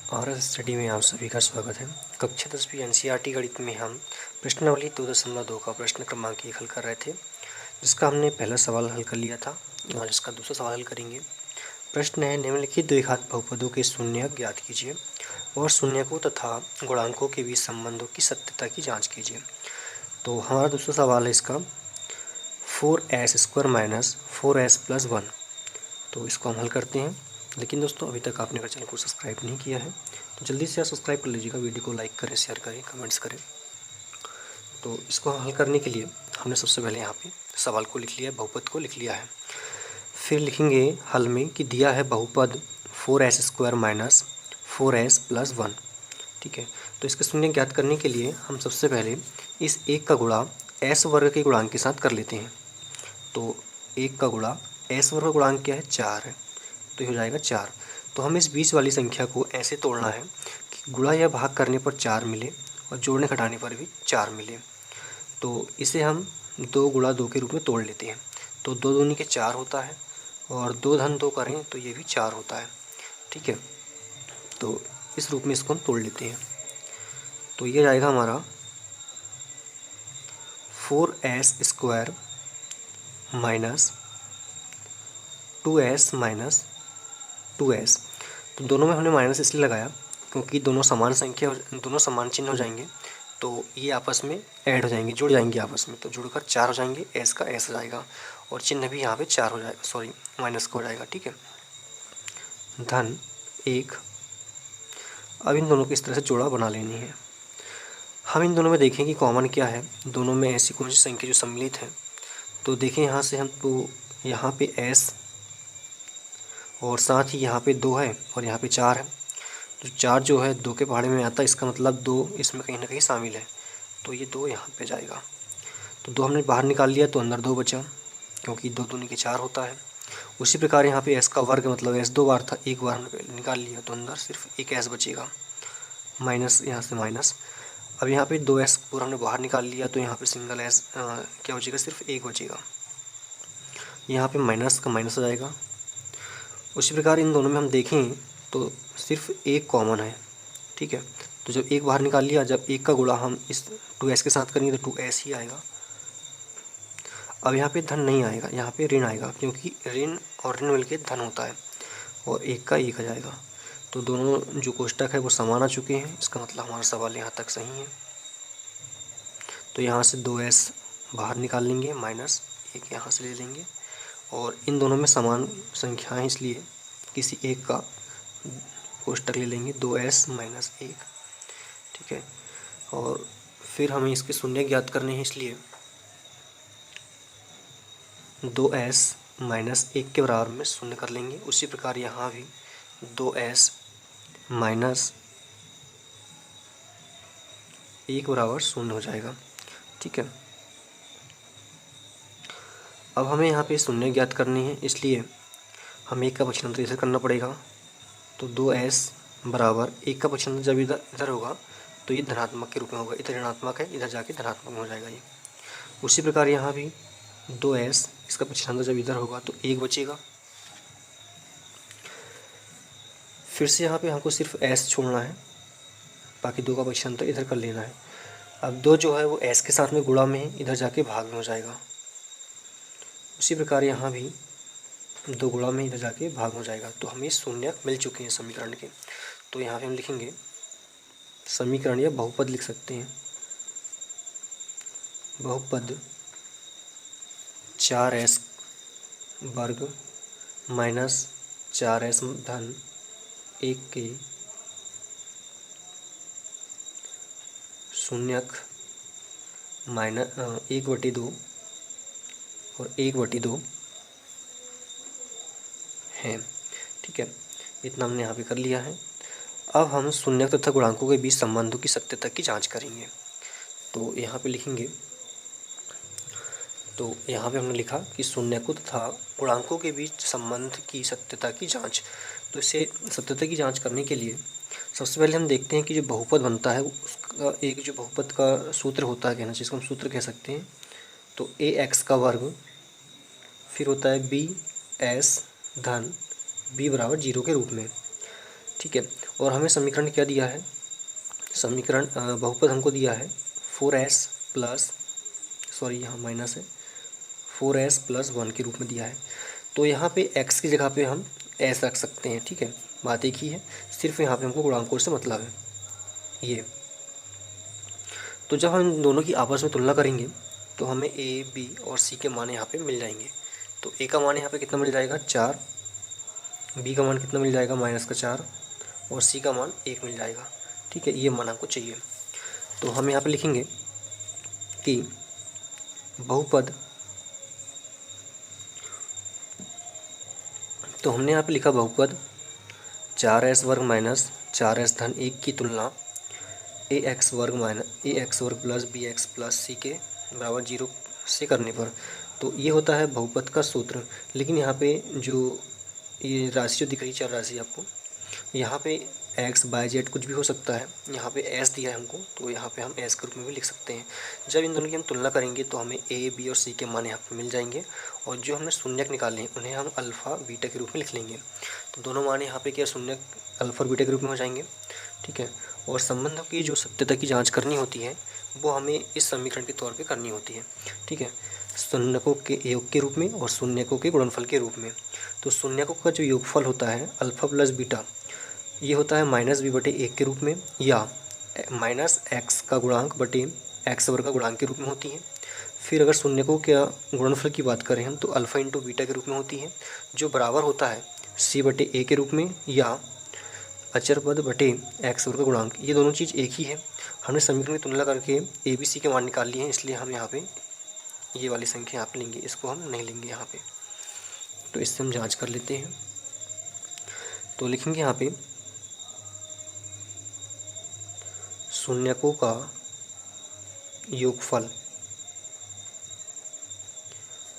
और इस स्टडी में आप सभी का स्वागत है। कक्षा 10वीं एनसीईआरटी गणित में हम प्रश्नावली 2.2 का प्रश्न क्रमांक 1 हल कर रहे थे, जिसका हमने पहला सवाल हल कर लिया था और इसका दूसरा सवाल हल करेंगे। प्रश्न है, निम्नलिखित द्विघात बहुपदों के शून्यक ज्ञात कीजिए और शून्यकों तथा गुणांकों के बीच संबंधों की सत्यता की जाँच कीजिए। तो हमारा दूसरा सवाल है इसका 4s² माइनस 4s प्लस 1। तो इसको हम हल करते हैं। लेकिन दोस्तों, अभी तक आपने अगर चैनल को सब्सक्राइब नहीं किया है तो जल्दी से सब्सक्राइब कर लीजिएगा, वीडियो को लाइक करें, शेयर करें, कमेंट्स करें। तो इसको हल करने के लिए हमने सबसे पहले यहाँ पे सवाल को लिख लिया, बहुपद को लिख लिया है। फिर लिखेंगे हल में कि दिया है बहुपद 4s² माइनस 4s प्लस 1। ठीक है, तो इसके शून्य ज्ञात करने के लिए हम सबसे पहले इस एक का गुणा s वर्ग के गुणांक के साथ कर लेते हैं। तो एक का गुणा s वर्ग का गुणांक क्या है, 4 है, तो ये हो जाएगा 4। तो हमें इस बीच वाली संख्या को ऐसे तोड़ना है कि गुणा या भाग करने पर 4 मिले और जोड़ने घटाने पर भी 4 मिले। तो इसे हम 2 गुणा 2 के रूप में तोड़ लेते हैं। तो 2 दूनी के 4 होता है और 2 धन 2 करें तो ये भी 4 होता है। ठीक है, तो इस रूप में इसको हम तोड़ लेते हैं। तो ये जाएगा हमारा 4s² minus 2s minus 2s। तो दोनों में हमने माइनस इसलिए लगाया क्योंकि दोनों समान संख्या, दोनों समान चिन्ह हो जाएंगे, तो ये आपस में ऐड हो जाएंगे, जुड़ जाएंगे आपस में। तो जुड़कर 4 हो जाएंगे, s का s हो जाएगा और चिन्ह भी यहाँ पे 4 हो जाएगा, सॉरी माइनस का हो जाएगा। ठीक है, धन 1। अब इन दोनों को इस तरह से जोड़ा बना लेनी है। हम इन दोनों में देखें कि कॉमन क्या है, दोनों में ऐसी कौन सी संख्या जो सम्मिलित है। तो देखें यहाँ से हम, तो यहाँ पे s और साथ ही यहाँ पे 2 है और यहाँ पे 4 है। तो 4 जो है 2 के पहाड़े में आता है, इसका मतलब 2 इसमें कहीं ना कहीं शामिल है, तो ये 2 यहाँ पे जाएगा। तो 2 हमने बाहर निकाल लिया तो अंदर 2 बचा, क्योंकि 2 दूनी के 4 होता है। उसी प्रकार यहाँ पे s का वर्ग मतलब s 2 बार था, एक बार हमने निकाल लिया तो अंदर सिर्फ एक s बचेगा, माइनस यहाँ से माइनस। अब यहाँ पे 2s पूरा हमने बाहर निकाल लिया तो यहाँ पे सिंगल s क्या बचेगा, सिर्फ एक बचेगा। यहाँ पे माइनस का माइनस हो जाएगा। उसी प्रकार इन दोनों में हम देखें तो सिर्फ एक कॉमन है। ठीक है, तो जब एक बाहर निकाल लिया, जब एक का गुणा हम इस 2s के साथ करेंगे तो 2s ही आएगा। अब यहाँ पे धन नहीं आएगा, यहाँ पे ऋण आएगा, क्योंकि ऋण और ऋण मिलकर धन होता है और एक का एक आ जाएगा। तो दोनों जो कोष्टक है वो समान आ चुके हैं, इसका मतलब हमारा सवाल यहाँ तक सही है। तो यहाँ से 2s बाहर निकाल लेंगे, माइनस एक यहाँ से ले लेंगे और इन दोनों में समान संख्याएं, इसलिए किसी एक का कोष्टक ले लेंगे, 2s माइनस 1। ठीक है, और फिर हमें इसके शून्य ज्ञात करने हैं, इसलिए 2s माइनस 1 के बराबर में शून्य कर लेंगे। उसी प्रकार यहाँ भी 2s माइनस 1 बराबर शून्य हो जाएगा। ठीक है, अब हमें यहाँ पे शून्य ज्ञात करनी है, इसलिए हमें 1 का पक्षांतर इधर करना पड़ेगा। तो 2s बराबर 1 का पक्षांतर जब इधर इधर होगा तो ये धनात्मक के रूप में होगा, इधर ऋणात्मक है, इधर जाके धनात्मक में हो जाएगा ये। उसी प्रकार यहाँ भी 2s, इसका पक्षांतर जब इधर होगा तो 1 बचेगा। फिर से यहाँ पे हमको सिर्फ s छोड़ना है, बाकी 2 का पक्षांतर इधर कर लेना है। अब 2 जो है वो s के साथ में गुणा में है, इधर जाके भाग में हो जाएगा। उसी प्रकार यहाँ भी 2 गुणा में इधर जाके भाग हो जाएगा। तो हमें शून्य मिल चुके हैं समीकरण के। तो यहाँ पे हम लिखेंगे समीकरण, या बहुपद लिख सकते हैं, बहुपद 4s वर्ग माइनस 4s धन 1 के शून्यक माइनस 1/2 और 1/2 है। ठीक है, इतना हमने यहाँ पे कर लिया है। अब हम शून्यक तथा गुणांकों के बीच संबंधों की सत्यता की जांच करेंगे। तो यहाँ पे लिखेंगे, तो यहाँ पे हमने लिखा कि शून्यकों तथा गुणांकों के बीच संबंध की सत्यता की जांच। तो इसे सत्यता की जांच करने के लिए सबसे पहले हम देखते हैं कि जो बहुपद बनता है उसका एक जो बहुपद का सूत्र होता है, कहना चाहिए इसको हम सूत्र कह सकते हैं। तो ax का वर्ग, फिर होता है bs धन b बराबर 0 के रूप में। ठीक है। और हमें समीकरण क्या दिया है, समीकरण बहुपद हमको दिया है 4s प्लस, सॉरी यहाँ माइनस है, 4s प्लस 1 के रूप में दिया है। तो यहाँ पे x की जगह पे हम s रख सकते हैं, ठीक है, बात एक ही है, सिर्फ यहाँ पे हमको गुणांकों से मतलब है ये। तो जब हम इन दोनों की आपस में तुलना करेंगे तो हमें a, b और c के मान यहाँ पे मिल जाएंगे। तो a का मान यहाँ पे कितना मिल जाएगा 4, b का मान कितना मिल जाएगा -4 और c का मान 1 मिल जाएगा, ठीक है, ये मान हमको चाहिए। तो हम यहाँ पे लिखेंगे कि बहुपद, तो हमने यहाँ पे लिखा बहुपद 4s वर्ग माइनस 4s धन 1 की तुलना ax वर्ग प्लस bx प्लस c के बराबर 0 से करने पर, तो ये होता है बहुपद का सूत्र। लेकिन यहाँ पे जो ये राशि जो दिख रही है, चर राशि आपको, यहाँ पे x बाय जेड कुछ भी हो सकता है, यहाँ पे s दिया है हमको, तो यहाँ पे हम s के रूप में भी लिख सकते हैं। जब इन दोनों की हम तुलना करेंगे तो हमें a, b और c के मान यहाँ पे मिल जाएंगे, और जो हमने शून्यक निकाले हैं उन्हें हम अल्फ़ा बीटा के रूप में लिख लेंगे। तो दोनों मान यहाँ पे क्या शून्यक अल्फ़ा और बीटा के रूप में हो जाएंगे, ठीक है। और संबंधों की जो सत्यता की जाँच करनी होती है वो हमें इस समीकरण के तौर पर करनी होती है, ठीक है, शून्यकों के योग के रूप में और शून्यकों के गुणनफल के रूप में। तो शून्यकों का जो योगफल होता है अल्फ़ा प्लस बीटा, ये होता है -b/1 के रूप में, या -x का गुणांक बटे x वर्ग का गुणांक के रूप में होती है। फिर अगर शून्यकों के गुणनफल की बात करें हम तो अल्फ़ा इंटू बीटा के रूप में होती है, जो बराबर होता है c/a के रूप में, या अचर पद बटे x वर्ग का गुणांक। ये दोनों चीज़ एक ही है। हमने समीकरण की तुलना करके a, b, c के मान निकाल लिए हैं, इसलिए हम यहाँ पे ये वाली संख्या यहाँ पे लेंगे, इसको हम नहीं लेंगे यहाँ पे। तो इससे हम जांच कर लेते हैं। तो लिखेंगे यहाँ पे शून्यकों का योगफल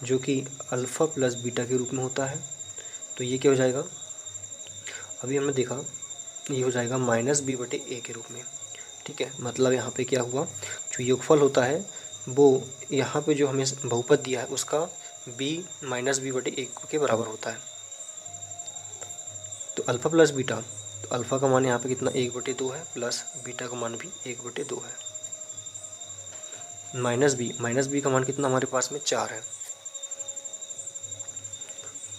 जो कि अल्फ़ा प्लस बीटा के रूप में होता है, तो ये क्या हो जाएगा, अभी हमने देखा, ये हो जाएगा -b/a के रूप में, ठीक है। मतलब यहाँ पे क्या हुआ, जो योगफल होता है वो यहाँ पे जो हमें बहुपद दिया है उसका b -b/a के बराबर होता है। तो अल्फ़ा प्लस बीटा, तो अल्फ़ा का मान यहाँ पे कितना 1/2 है, प्लस बीटा का मान भी 1/2 है, -b का मान कितना हमारे पास में 4 है।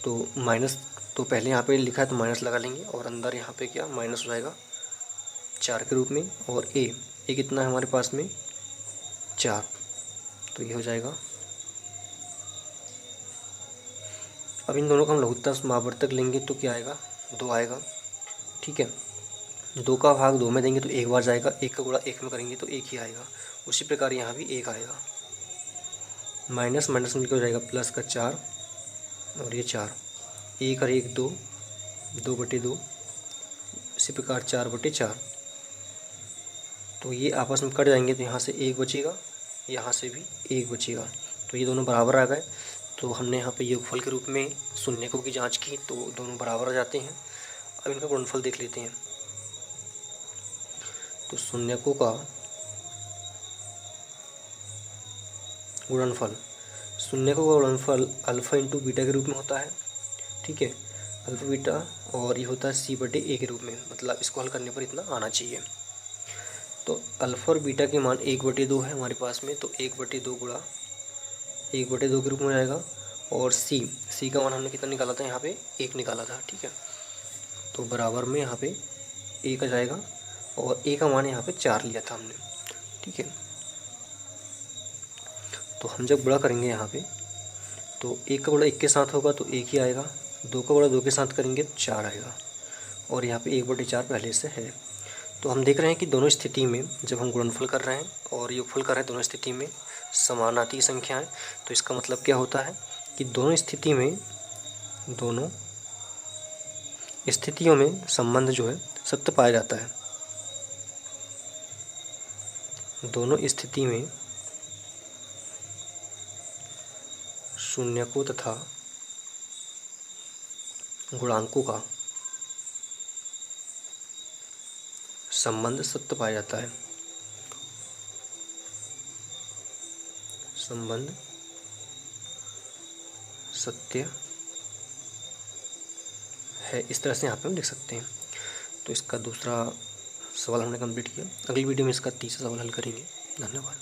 तो माइनस, तो पहले यहाँ पे लिखा है तो माइनस लगा लेंगे, और अंदर यहाँ पे क्या माइनस हो जाएगा 4 के रूप में, और ए कितना है हमारे पास में 4, तो ये हो जाएगा। अब इन दोनों का हम लघुत्तम समावर्तक लेंगे तो क्या आएगा, 2 आएगा, ठीक है। 2 का भाग 2 में देंगे तो 1 बार जाएगा, 1 का गुणा 1 में करेंगे तो 1 ही आएगा। उसी प्रकार यहाँ भी 1 आएगा, माइनस माइनस में क्या हो जाएगा प्लस का 4, और ये 4, 1 और 1 2, 2/2, इसी प्रकार 4/4। तो ये आपस में कट जाएंगे तो यहाँ से 1 बचेगा, यहाँ से भी 1 बचेगा, तो ये दोनों बराबर आ गए। तो हमने यहाँ पे योगफल के रूप में शून्यकों की जांच की तो दोनों बराबर आ जाते हैं। अब इनका गुणनफल देख लेते हैं। तो शून्यकों का गुणनफल, शून्यकों का गुणनफल अल्फ़ा इंटू बीटा के रूप में होता है, ठीक है, अल्फ़ा बीटा, और ये होता है c/a के रूप में, मतलब इसको हल करने पर इतना आना चाहिए। तो अल्फ़ा और बीटा के मान 1/2 है हमारे पास में, तो 1/2 गुणा 1/2 के रूप में आएगा, और c का मान हमने कितना निकाला था, यहाँ पे 1 निकाला था, ठीक है। तो बराबर में यहाँ पे 1 आ जाएगा, और a का मान यहाँ पे 4 लिया था हमने, ठीक है। तो हम जब गुणा करेंगे यहाँ पे तो 1 का गुणा 1 के साथ होगा तो 1 ही आएगा, 2 का गुणा 2 के साथ करेंगे तो 4 आएगा, और यहाँ पे 1/4 पहले से है। तो हम देख रहे हैं कि दोनों स्थिति में जब हम गुणनफल कर रहे हैं और योगफल कर रहे हैं, दोनों स्थिति में समान आती है संख्याएं। तो इसका मतलब क्या होता है कि दोनों स्थितियों में संबंध जो है सत्य पाया जाता है। दोनों स्थिति में शून्यकों तथा गुणांकों का संबंध सत्य पाया जाता है। संबंध सत्य है, इस तरह से यहाँ पे हम लिख सकते हैं। तो इसका दूसरा सवाल हमने कंप्लीट किया। अगली वीडियो में इसका तीसरा सवाल हल करेंगे। धन्यवाद।